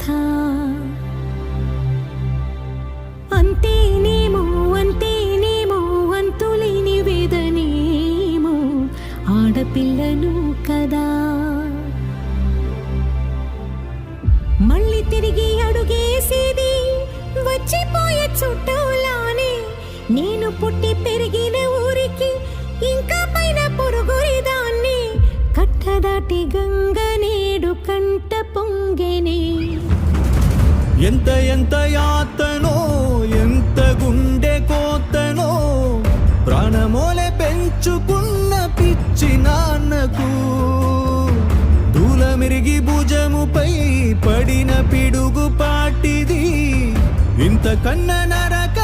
బాధ. అంతేనేమో అంతేనేమో అంతులేని వేదనేమో ఆడపిల్లను కదా. మళ్ళీ తిరిగి అడుగేసేది వచ్చిపోయే చుట్టూలానే. నేను పుట్టి పెరిగిన ఊరికి ఇంకా పైన పొరుగురిదాన్ని. కట్టదాటి గంగ నేడు కంట పొంగెనే. ఎంత ఎంత యాతనో ఎంత గుండె కోతనో ప్రాణమోలే పెంచుకున్న పిచ్చి నాన్నకు. దూలమిరిగి భుజముపై పడిన పిడుగు పాటిది ఇంత కన్న నరక